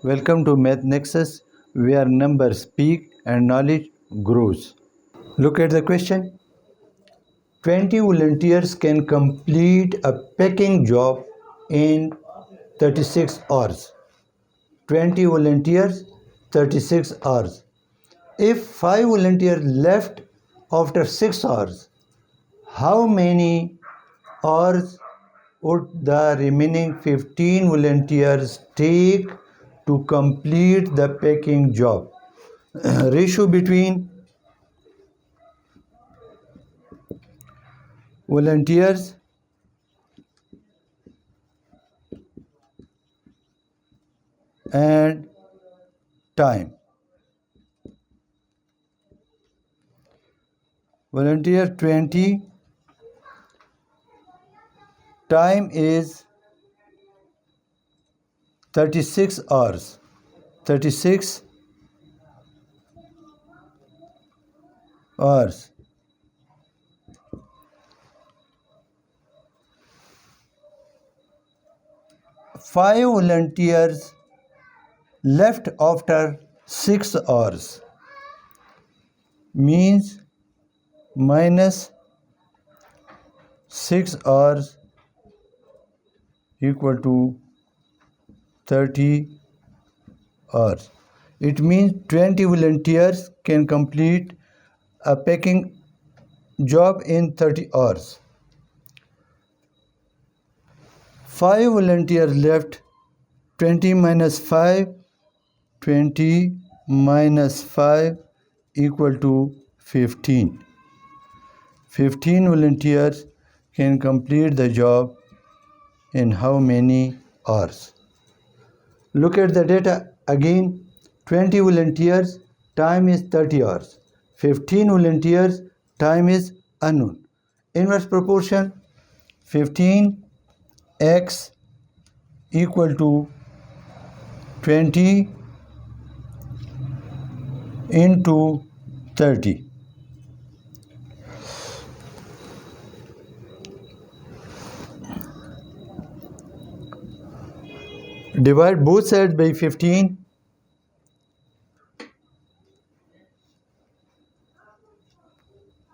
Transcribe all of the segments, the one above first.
Welcome to Math Nexus, where numbers peak and knowledge grows. Look at the question. 20 volunteers can complete a packing job in 36 hours. 20 volunteers, 36 hours. If 5 volunteers left after 6 hours, how many hours would the remaining 15 volunteers take to complete the packing job? Ratio between volunteers and time. Volunteer 20, time is 36 hours. 36 hours. 5 volunteers left after 6 hours means minus 6 hours equal to 30 hours. It means 20 volunteers can complete a packing job in 30 hours. 5 volunteers left. 20 minus 5, 20 minus 5 equal to 15. 15 volunteers can complete the job in how many hours? Look at the data again. 20 volunteers, time is 30 hours. 15 volunteers, time is unknown. Inverse proportion 15x equal to 20 into 30. Divide both sides by 15.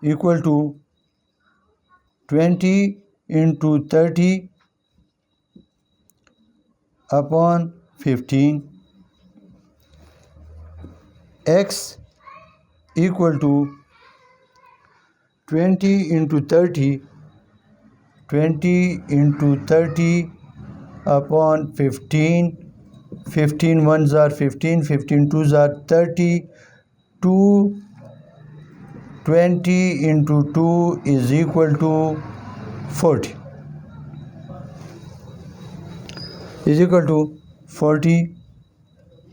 Equal to 20 into 30 upon 15. X equal to 20 into 30. 20 into 30 upon 15. 15 ones are 15, 15 twos are 30. 2 20 into 2 is equal to 40. Is equal to 40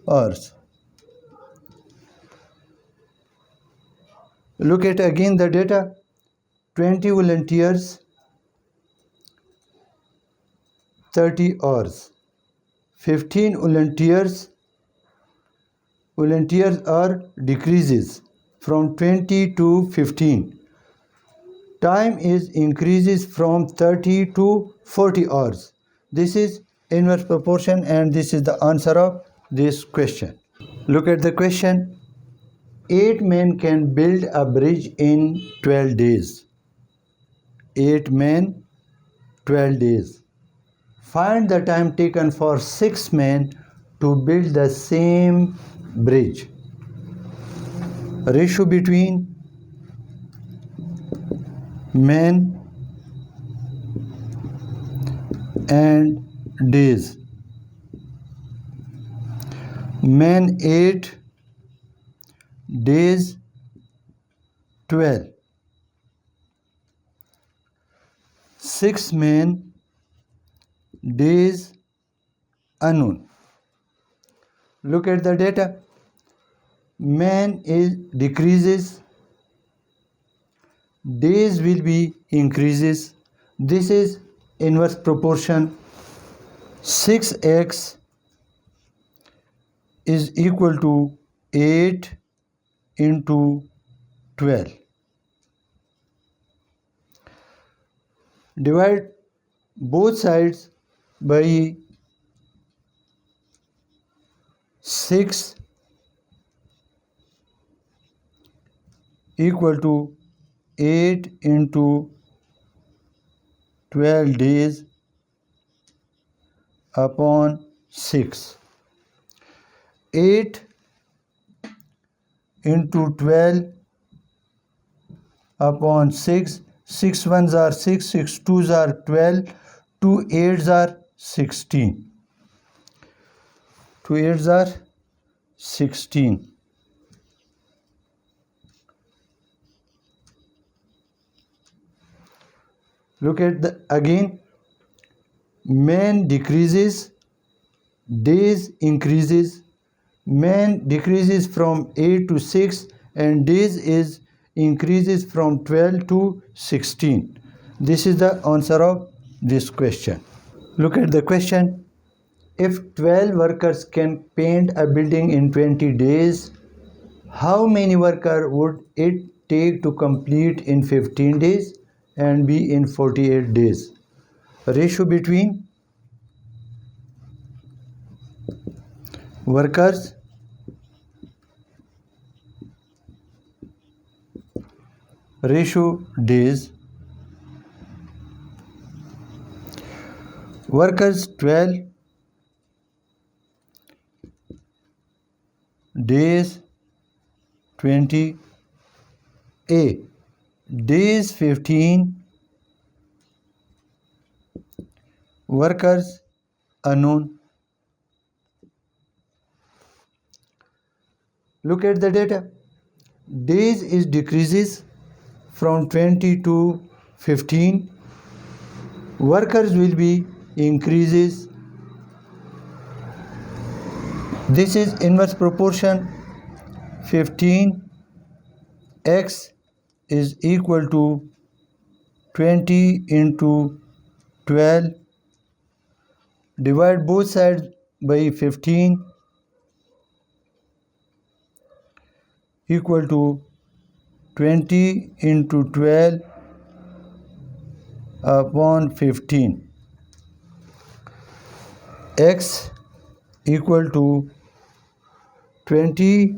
hours. Look at again the data. 20 volunteers, 30 hours. 15 volunteers are decreases from 20 to 15. Time is increases from 30 to 40 hours. This is inverse proportion and this is the answer of this question. Look at the question. 8 men can build a bridge in 12 days. 8 men, 12 days. Find the time taken for 6 men to build the same bridge. Ratio between men and days. Men 8, days 12. 6 men, days unknown. Look at the data. Man is decreases, days will be increases. This is inverse proportion. 6x is equal to 8 into 12. Divide both sides by 6 equal to 8 into 12 days upon 6. 8 into 12 upon 6. 6 ones are 6, 6 twos are 12, 2 eights are 16. 2 eights are 16. Look at the again. Man decreases, days increases. Man decreases from 8 to 6 and days is increases from 12 to 16. This is the answer of this question. Look at the question. If 12 workers can paint a building in 20 days, how many workers would it take to complete in 15 days and be in 48 days? Ratio between workers ratio days. Workers 12 days 20 A. Days 15 workers unknown. Look at the data. Days is decreases from 20 to 15. Workers will be increases. This is inverse proportion. 15x is equal to 20 into 12. Divide both sides by 15 equal to 20 into 12 upon 15. X equal to 20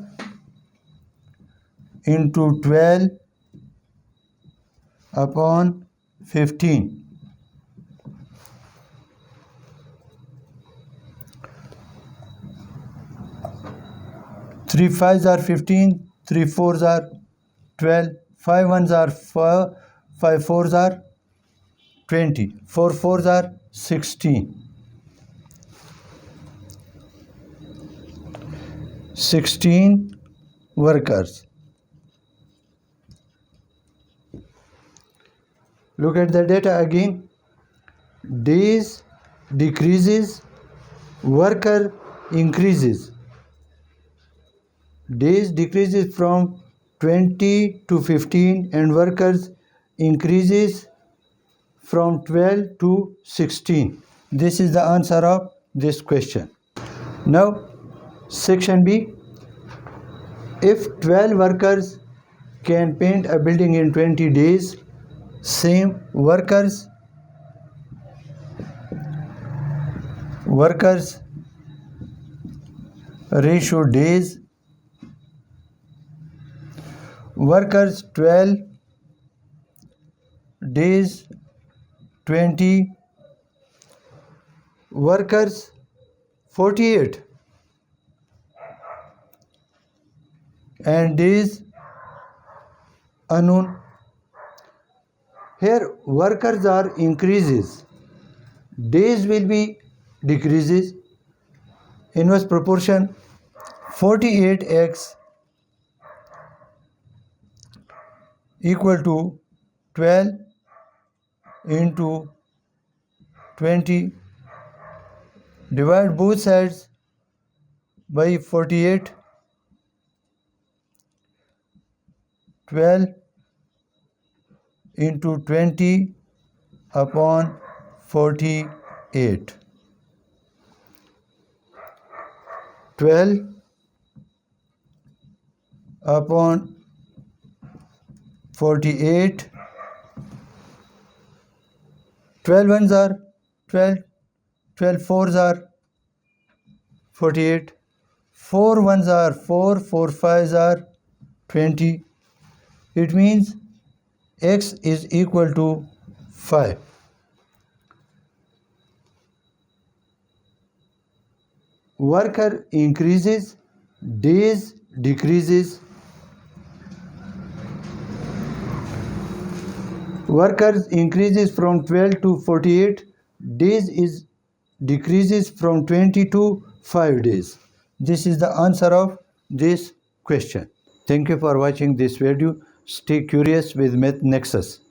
into 12 upon 15. Three fives are 15, 3 fours are 12, 5 ones are 4, 5 fours are 20, 4 fours are 16. 16 workers. Look at the data again. Days decreases, worker increases. Days decreases from 20 to 15 and workers increases from 12 to 16. This is the answer of this question. Now, section B. If 12 workers can paint a building in 20 days, same workers ratio days. Workers 12 days 20 workers 48 and days unknown. Here workers are increases, days will be decreases. Inverse proportion. 48x equal to 12 into 20. Divide both sides by 48. 12 into 20 upon 48. 12 upon 48. 12 ones are 12, 12 fours are 48, 4 ones are 4, 4 fives are 20. It means x is equal to 5. Worker increases, days decreases. Workers increases from 12 to 48, days is decreases from 20 to 5 days. This is the answer of this question. Thank you for watching this video. Stay curious with Math Nexus.